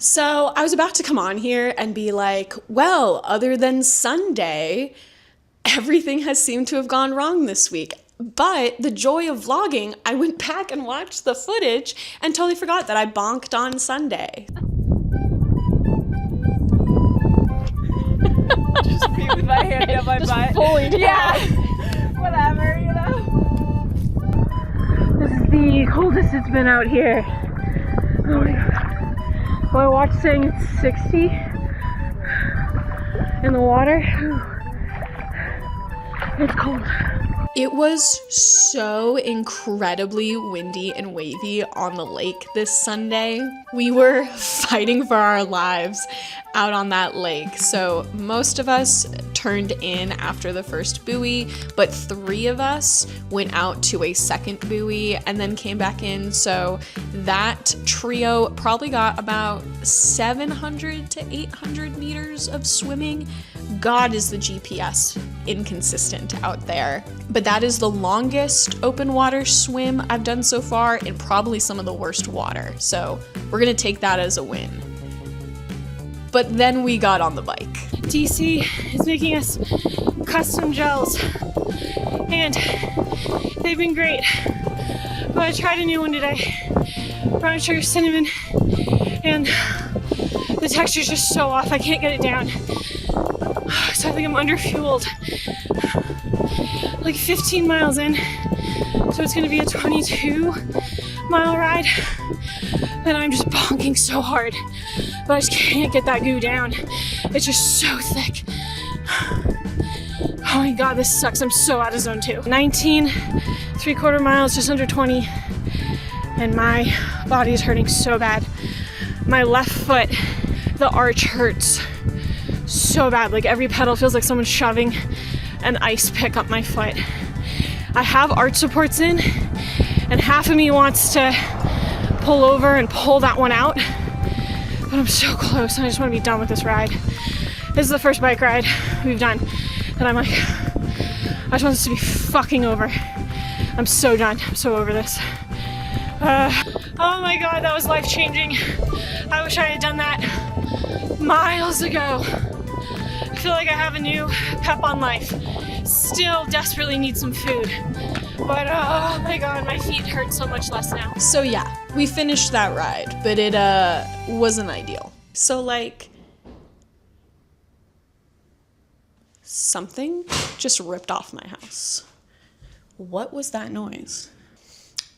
So I was about to come on here and be like, well, other than Sunday, everything has seemed to have gone wrong this week. But the joy of vlogging, I went back and watched the footage and totally forgot that I bonked on Sunday. Just me with my hand up my butt. Fully down. Yeah. Whatever, you know. This is the coldest it's been out here. Oh my god. My watch saying it's 60 in the water. It's cold. It was so incredibly windy and wavy on the lake this Sunday. We were fighting for our lives out on that lake. So most of us turned in after the first buoy, but 3 of us went out to a second buoy and then came back in. So that trio probably got about 700 to 800 meters of swimming. God, is the GPS inconsistent out there. But that is the longest open water swim I've done so far and probably some of the worst water. So we're gonna take that as a win. But then we got on the bike. DC is making us custom gels and they've been great. But I tried a new one today. Brown sugar cinnamon and the texture's just so off. I can't get it down. So I think I'm under-fueled. Like 15 miles in. So it's gonna be a 22-mile ride. And I'm just bonking so hard. But I just can't get that goo down. It's just so thick. Oh my god, this sucks. I'm so out of zone 2. 19 3/4 miles, just under 20. And my body is hurting so bad. My left foot, the arch hurts so bad. Like every pedal feels like someone's shoving an ice pick up my foot. I have arch supports in, and half of me wants to pull over and pull that one out. But I'm so close and I just want to be done with this ride. This is the first bike ride we've done. And I'm like, I just want this to be fucking over. I'm so done. I'm so over this. Oh my god, that was life-changing. I wish I had done that miles ago. I feel like I have a new pep on life. Still desperately need some food. But oh my god, my feet hurt so much less now. So yeah, we finished that ride, but it wasn't ideal. So like, something just ripped off my house. What was that noise?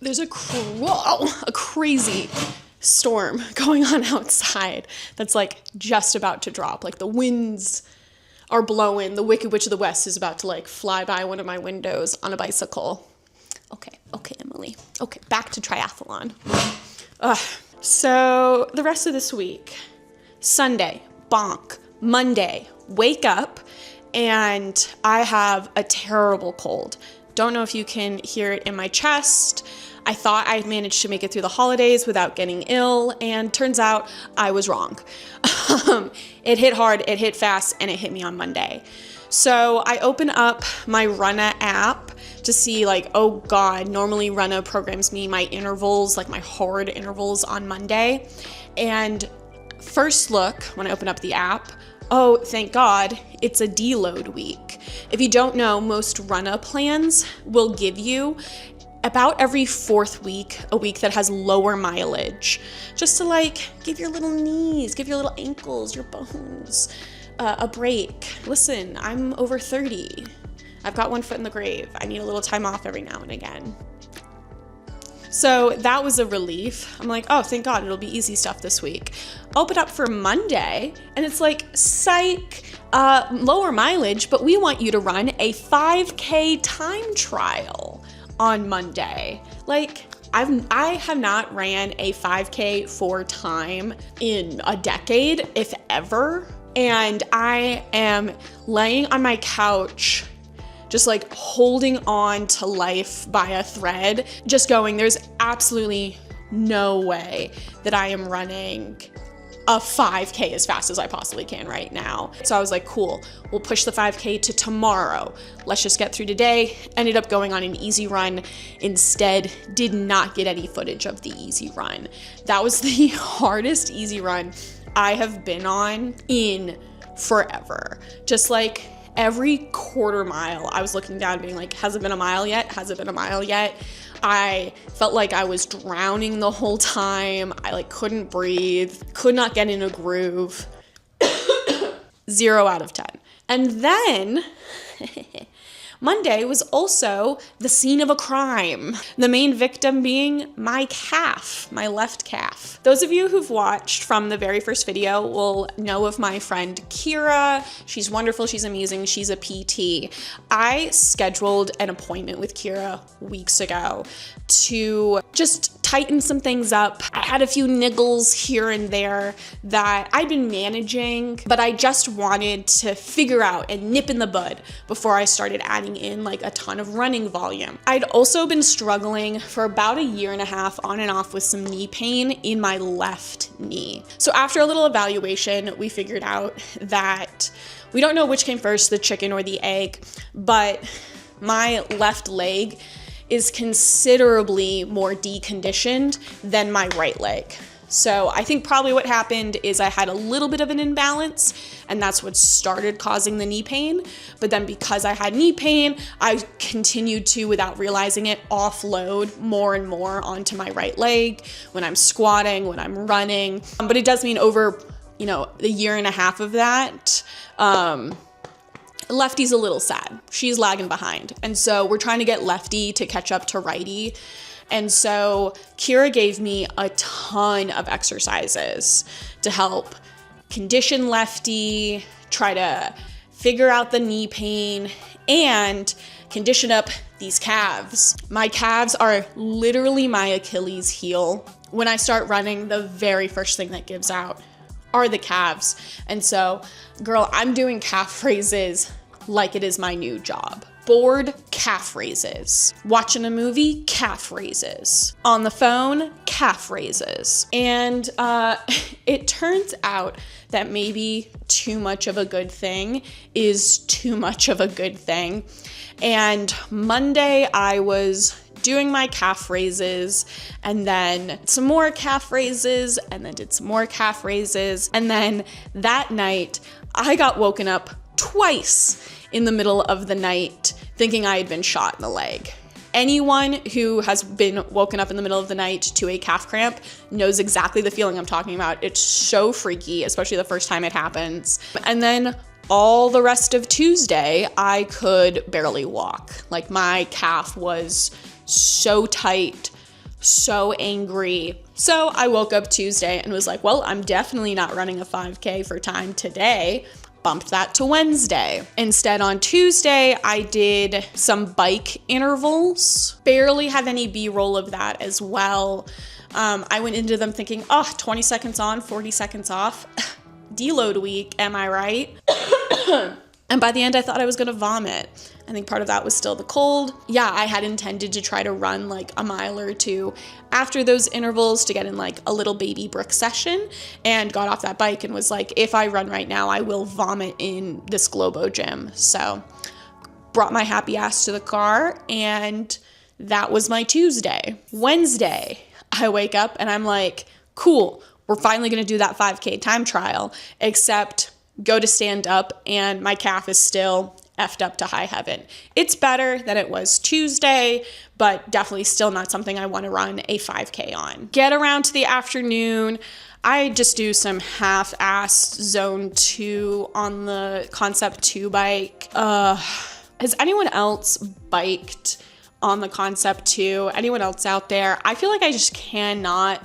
There's a crazy storm going on outside that's like just about to drop. Like the winds are blowing. The Wicked Witch of the West is about to like fly by one of my windows on a bicycle. Okay, Emily. Okay, back to triathlon. So the rest of this week, Sunday, bonk. Monday, wake up, and I have a terrible cold. Don't know if you can hear it in my chest. I thought I'd managed to make it through the holidays without getting ill, and turns out I was wrong. It hit hard, it hit fast, and it hit me on Monday. So I open up my Runna app to see like, oh god, normally Runna programs me my intervals, like my hard intervals on Monday. And first look, when I open up the app, oh, thank god, it's a deload week. If you don't know, most Runna plans will give you about every 4th week, a week that has lower mileage, just to like give your little knees, give your little ankles, your bones a break. Listen, I'm over 30. I've got one foot in the grave. I need a little time off every now and again. So that was a relief. I'm like, oh, thank God, it'll be easy stuff this week. Open up for Monday, and it's like, psych, lower mileage, but we want you to run a 5K time trial on Monday. Like, I have not ran a 5K for time in a decade, if ever. And I am laying on my couch, just like holding on to life by a thread, just going, there's absolutely no way that I am running a 5K as fast as I possibly can right now. So I was like, cool, we'll push the 5K to tomorrow. Let's just get through today. Ended up going on an easy run instead. Did not get any footage of the easy run. That was the hardest easy run I have been on in forever. Just like every quarter mile, I was looking down being like, has it been a mile yet? Has it been a mile yet? I felt like I was drowning the whole time. I like couldn't breathe, could not get in a groove. 0 out of 10. And then Monday was also the scene of a crime. The main victim being my calf, my left calf. Those of you who've watched from the very first video will know of my friend Kira. She's wonderful, she's amazing, she's a PT. I scheduled an appointment with Kira weeks ago to just tighten some things up. I had a few niggles here and there that I'd been managing, but I just wanted to figure out and nip in the bud before I started adding in like a ton of running volume. I'd also been struggling for about a year and a half on and off with some knee pain in my left knee. So after a little evaluation, we figured out that we don't know which came first, the chicken or the egg, but my left leg is considerably more deconditioned than my right leg. So I think probably what happened is I had a little bit of an imbalance, and that's what started causing the knee pain. But then because I had knee pain, I continued to, without realizing it, offload more and more onto my right leg when I'm squatting, when I'm running. But it does mean over, the year and a half of that, Lefty's a little sad. She's lagging behind. And so we're trying to get Lefty to catch up to righty. And so Kira gave me a ton of exercises to help condition Lefty, try to figure out the knee pain, and condition up these calves. My calves are literally my Achilles heel. When I start running, the very first thing that gives out are the calves. And so, girl, I'm doing calf raises like it is my new job. Bored, calf raises. Watching a movie, calf raises. On the phone, calf raises. And it turns out that maybe too much of a good thing is too much of a good thing. And Monday I was doing my calf raises, and then some more calf raises, and then did some more calf raises. And then that night I got woken up twice in the middle of the night thinking I had been shot in the leg. Anyone who has been woken up in the middle of the night to a calf cramp knows exactly the feeling I'm talking about. It's so freaky, especially the first time it happens. And then all the rest of Tuesday, I could barely walk. Like, my calf was so tight, so angry. So I woke up Tuesday and was like, well, I'm definitely not running a 5K for time today. Bumped that to Wednesday. Instead, on Tuesday, I did some bike intervals. Barely have any B-roll of that as well. I went into them thinking, 20 seconds on, 40 seconds off. Deload week, am I right? And by the end, I thought I was gonna vomit. I think part of that was still the cold. Yeah, I had intended to try to run like a mile or two after those intervals to get in like a little baby brick session, and got off that bike and was like, if I run right now, I will vomit in this Globo gym. So brought my happy ass to the car, and that was my Tuesday. Wednesday, I wake up and I'm like, cool, we're finally gonna do that 5K time trial, except go to stand up and my calf is still effed up to high heaven. It's better than it was Tuesday, but definitely still not something I want to run a 5K on. Get around to the afternoon. I just do some half-assed zone 2 on the Concept 2 bike. Has anyone else biked on the Concept 2? Anyone else out there? I feel like I just cannot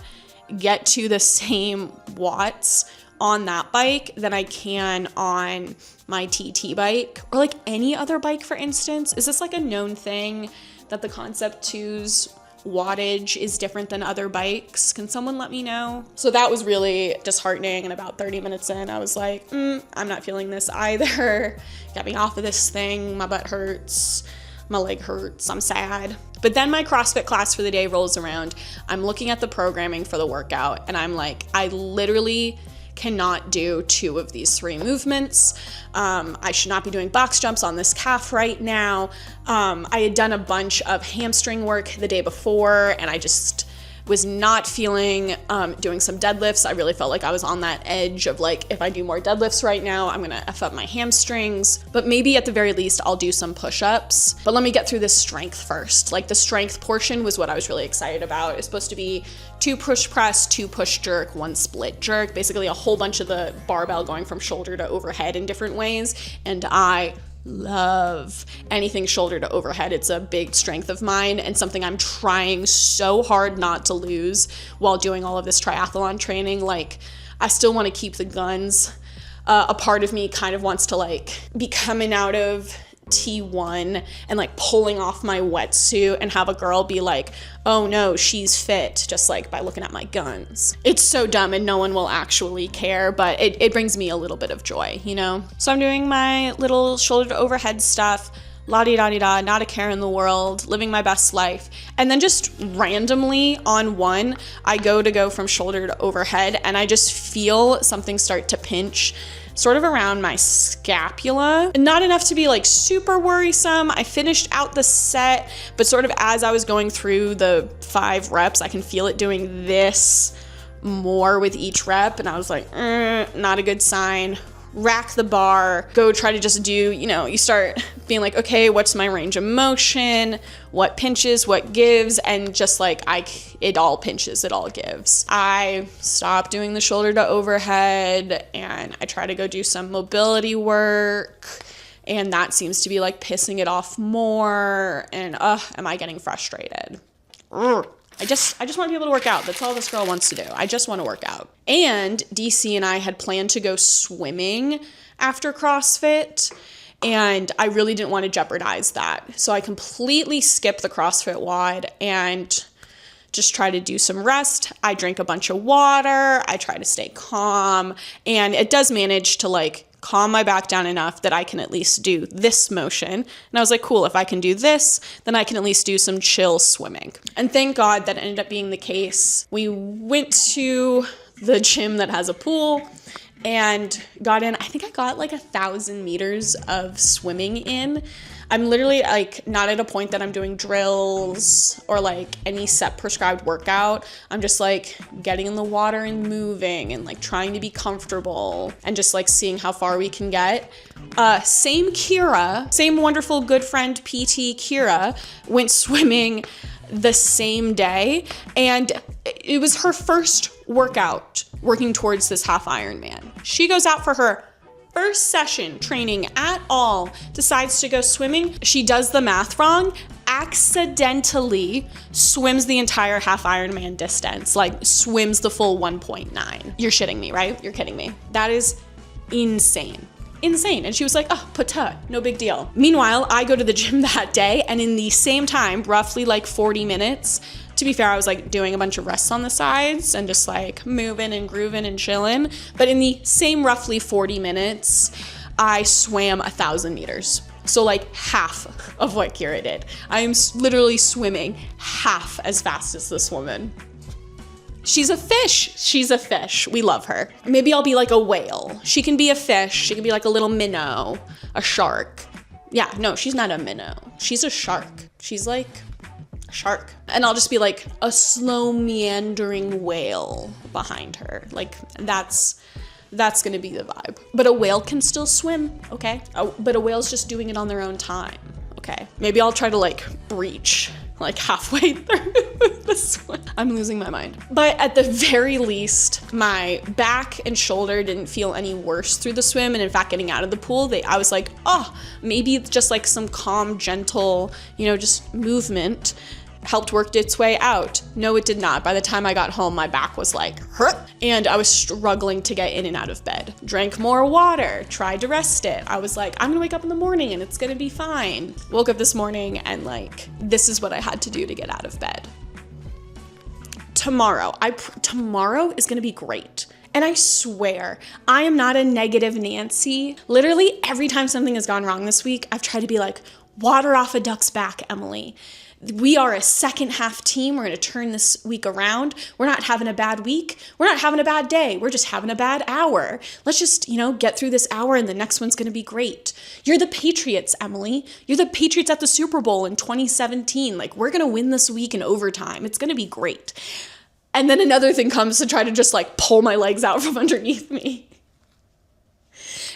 get to the same watts on that bike than I can on my TT bike, or like any other bike, for instance. Is this like a known thing that the Concept 2's wattage is different than other bikes? Can someone let me know? So that was really disheartening, and about 30 minutes in, I was like, I'm not feeling this either. Get me off of this thing. My butt hurts. My leg hurts. I'm sad. But then my CrossFit class for the day rolls around. I'm looking at the programming for the workout, and I'm like, I literally cannot do 2 of these 3 movements. I should not be doing box jumps on this calf right now. I had done a bunch of hamstring work the day before, and I just was not feeling doing some deadlifts. I really felt like I was on that edge of like, if I do more deadlifts right now, I'm gonna F up my hamstrings. But maybe at the very least, I'll do some push-ups. But let me get through this strength first. Like the strength portion was what I was really excited about. It's supposed to be 2 push press, 2 push jerk, 1 split jerk, basically a whole bunch of the barbell going from shoulder to overhead in different ways. And I love anything shoulder to overhead. It's a big strength of mine and something I'm trying so hard not to lose while doing all of this triathlon training. Like, I still want to keep the guns. A part of me kind of wants to like be coming out of T1 and like pulling off my wetsuit and have a girl be like, oh no, she's fit, just like by looking at my guns. It's so dumb and no one will actually care, but it brings me a little bit of joy, you know? So I'm doing my little shoulder to overhead stuff, la-di-da-di-da, not a care in the world, living my best life. And then just randomly on one, I go from shoulder to overhead and I just feel something start to pinch sort of around my scapula. Not enough to be like super worrisome. I finished out the set, but sort of as I was going through the 5 reps, I can feel it doing this more with each rep. And I was like, not a good sign. Rack the bar, go try to just do, you know, you start being like, okay, what's my range of motion? What pinches, what gives? And just like, it all pinches, it all gives. I stop doing the shoulder to overhead and I try to go do some mobility work. And that seems to be like pissing it off more. And am I getting frustrated? I just want to be able to work out. That's all this girl wants to do. I just want to work out. And DC and I had planned to go swimming after CrossFit, and I really didn't want to jeopardize that. So I completely skipped the CrossFit WOD and just try to do some rest. I drink a bunch of water. I try to stay calm, and it does manage to like calm my back down enough that I can at least do this motion. And I was like, cool, if I can do this, then I can at least do some chill swimming. And thank God that ended up being the case. We went to the gym that has a pool and got in, I think I got like 1,000 meters of swimming in. I'm literally like not at a point that I'm doing drills or like any set prescribed workout. I'm just like getting in the water and moving and like trying to be comfortable and just like seeing how far we can get. Same Kira, same wonderful good friend PT Kira went swimming the same day, and it was her first workout working towards this half Ironman. She goes out for her first session training at all, decides to go swimming. She does the math wrong, accidentally swims the entire half Ironman distance, like swims the full 1.9. You're shitting me, right? You're kidding me. That is insane. Insane. And she was like, oh, pata, no big deal. Meanwhile, I go to the gym that day, and in the same time, roughly like 40 minutes, to be fair, I was like doing a bunch of rests on the sides and just like moving and grooving and chilling. But in the same roughly 40 minutes, I swam 1,000 meters. So like half of what Kira did. I am literally swimming half as fast as this woman. She's a fish. She's a fish. We love her. Maybe I'll be like a whale. She can be a fish. She can be like a little minnow, a shark. Yeah, no, she's not a minnow. She's a shark. She's like a shark. And I'll just be like a slow meandering whale behind her. Like that's gonna be the vibe. But a whale can still swim, okay? But a whale's just doing it on their own time, okay? Maybe I'll try to like breach like halfway through this one. I'm losing my mind. But at the very least, my back and shoulder didn't feel any worse through the swim. And in fact, getting out of the pool, I was like, oh, maybe it's just like some calm, gentle, just movement helped work its way out. No, it did not. By the time I got home, my back was like, hurt, and I was struggling to get in and out of bed. Drank more water, tried to rest it. I was like, I'm gonna wake up in the morning and it's gonna be fine. Woke up this morning and like, this is what I had to do to get out of bed. Tomorrow is gonna be great. And I swear, I am not a negative Nancy. Literally every time something has gone wrong this week, I've tried to be like, water off a duck's back, Emily. we are a second half team. We're going to turn this week around. We're not having a bad week. We're not having a bad day. We're just having a bad hour. Let's just, get through this hour and the next one's going to be great. You're the Patriots, Emily. You're the Patriots at the Super Bowl in 2017. Like, we're going to win this week in overtime. It's going to be great. And then another thing comes to try to just like pull my legs out from underneath me.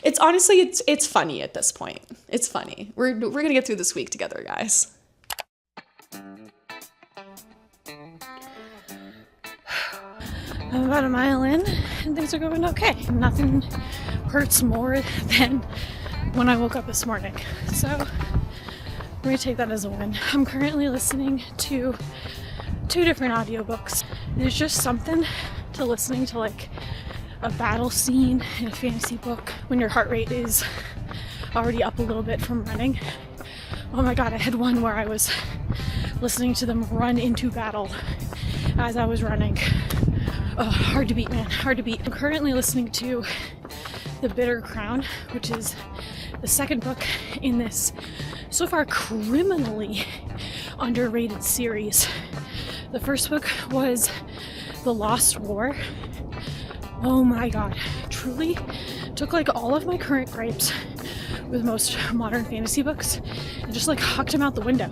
It's honestly, it's funny at this point. It's funny. We're going to get through this week together, guys. I'm about a mile in and things are going okay. Nothing hurts more than when I woke up this morning. So I'm going to take that as a win. I'm currently listening to 2 different audiobooks. There's just something to listening to like a battle scene in a fantasy book when your heart rate is already up a little bit from running. Oh my god, I had one where I was listening to them run into battle as I was running. Oh, hard to beat, man, hard to beat. I'm currently listening to The Bitter Crown, which is the second book in this so far criminally underrated series. The first book was The Lost War. Oh my god, truly took like all of my current gripes with most modern fantasy books and just like hucked them out the window.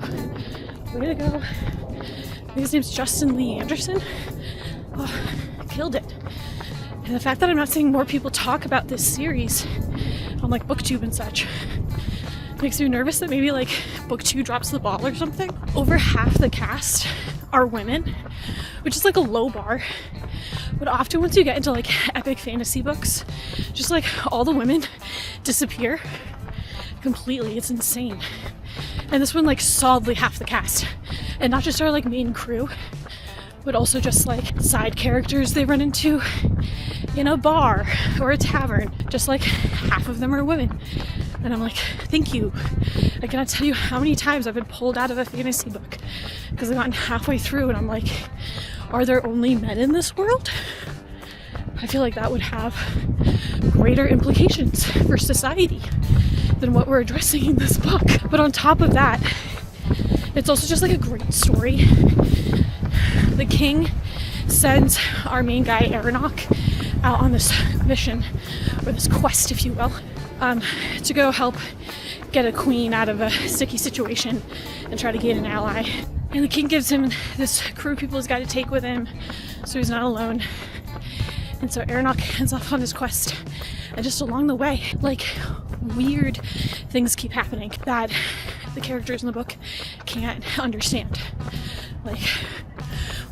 Way to go. I think his name's Justin Lee Anderson. Oh, killed it. And the fact that I'm not seeing more people talk about this series on like BookTube and such makes me nervous that maybe like BookTube drops the ball or something. Over half the cast are women, which is like a low bar. But often once you get into like epic fantasy books, just like all the women disappear completely. It's insane. And this one like solidly half the cast. And not just our like main crew, but also just like side characters they run into in a bar or a tavern. Just like half of them are women. And I'm like, thank you. I cannot tell you how many times I've been pulled out of a fantasy book because I've gotten halfway through and I'm like, are there only men in this world? I feel like that would have greater implications for society than what we're addressing in this book. But on top of that, it's also just like a great story. The king sends our main guy, Aronok, out on this mission, or this quest, if you will, to go help get a queen out of a sticky situation and try to gain an ally. And the king gives him this crew of people he's got to take with him, so he's not alone. And so Aronok ends off on his quest, and just along the way, like, weird things keep happening that the characters in the book can't understand. Like,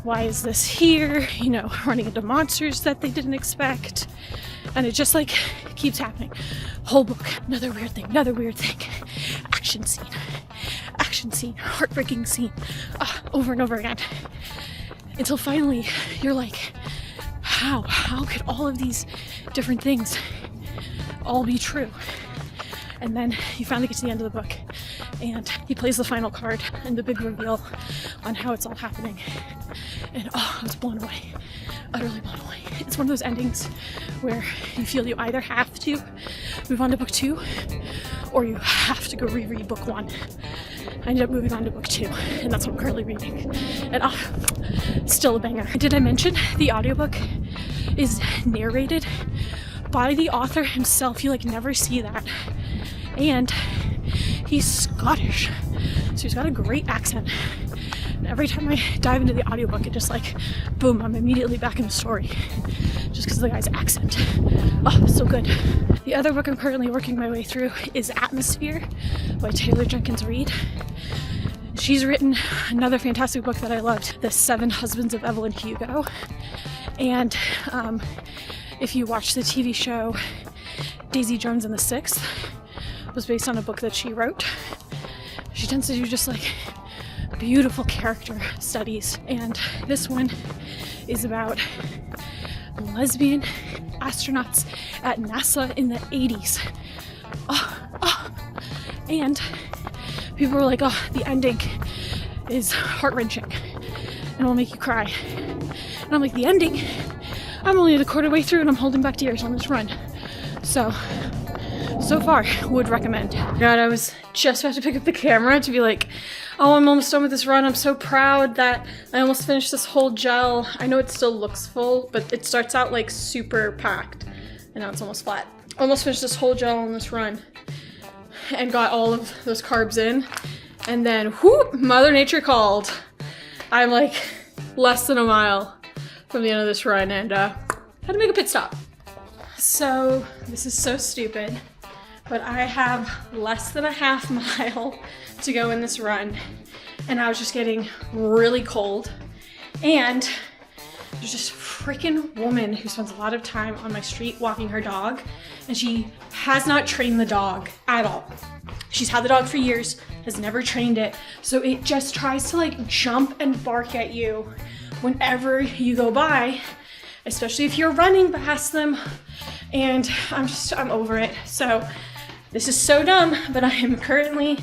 why is this here? You know, running into monsters that they didn't expect. And it just like keeps happening. Whole book, another weird thing, action scene, heartbreaking scene, over and over again. Until finally you're like, how could all of these different things all be true? And then you finally get to the end of the book and he plays the final card and the big reveal on how it's all happening. And I was blown away, utterly blown away. It's one of those endings where you feel you either have to move on to book 2 or you have to go reread book 1. I ended up moving on to book 2, and that's what I'm currently reading. And still a banger. Did I mention the audiobook is narrated by the author himself? You like never see that. And he's Scottish, so he's got a great accent. And every time I dive into the audiobook, it just like, boom, I'm immediately back in the story just because of the guy's accent. Oh, so good. The other book I'm currently working my way through is Atmosphere by Taylor Jenkins Reid. She's written another fantastic book that I loved, The 7 Husbands of Evelyn Hugo. And if you watch the TV show Daisy Jones and the Sixth, was based on a book that she wrote. She tends to do just like beautiful character studies, and this one is about lesbian astronauts at NASA in the 80s. And people were like, the ending is heart-wrenching and will make you cry. And I'm like, the ending? I'm only a quarter way through and I'm holding back tears on this run. So far, would recommend. God, I was just about to pick up the camera to be like, Oh, I'm almost done with this run. I'm so proud that I almost finished this whole gel. I know it still looks full, but it starts out like super packed and now it's almost flat. Almost finished this whole gel on this run and got all of those carbs in. And then, whoop, Mother Nature called. I'm like less than a mile from the end of this run and had to make a pit stop. So this is so stupid, but I have less than a half mile to go in this run and I was just getting really cold, and there's this freaking woman who spends a lot of time on my street walking her dog, and she has not trained the dog at all. She's had the dog for years, has never trained it, so it just tries to like jump and bark at you whenever you go by, especially if you're running past them, and I'm over it. So this is so dumb, but I am currently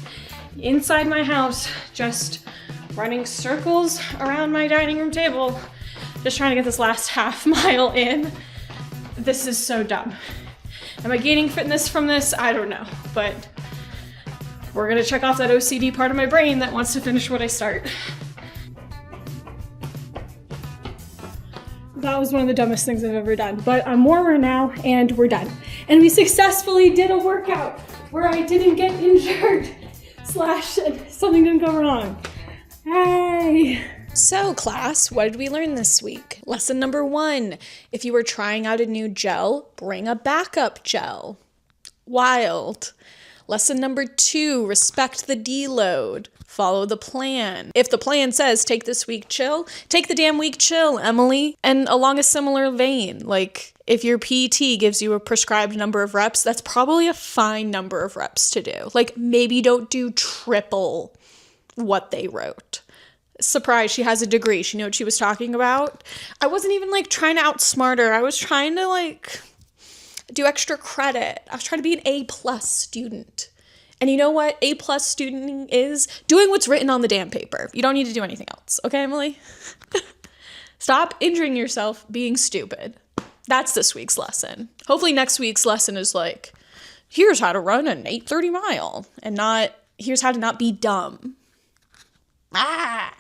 inside my house just running circles around my dining room table, just trying to get this last half mile in. This is so dumb. Am I gaining fitness from this? I don't know, but we're gonna check off that OCD part of my brain that wants to finish what I start. That was one of the dumbest things I've ever done, but I'm warmer now and we're done. And we successfully did a workout where I didn't get injured / something didn't go wrong. Hey! So class, what did we learn this week? Lesson number 1, if you were trying out a new gel, bring a backup gel. Wild. Lesson number 2, respect the deload. Follow the plan. If the plan says take this week chill, take the damn week chill, Emily. And along a similar vein, like if your PT gives you a prescribed number of reps, that's probably a fine number of reps to do. Like maybe don't do triple what they wrote. Surprise, she has a degree. She knew what she was talking about. I wasn't even like trying to outsmart her. I was trying to like do extra credit. I was trying to be an A+ student. And you know what A+ student is? Doing what's written on the damn paper. You don't need to do anything else. Okay, Emily? Stop injuring yourself being stupid. That's this week's lesson. Hopefully next week's lesson is like, here's how to run an 8:30 mile and not, here's how to not be dumb. Ah!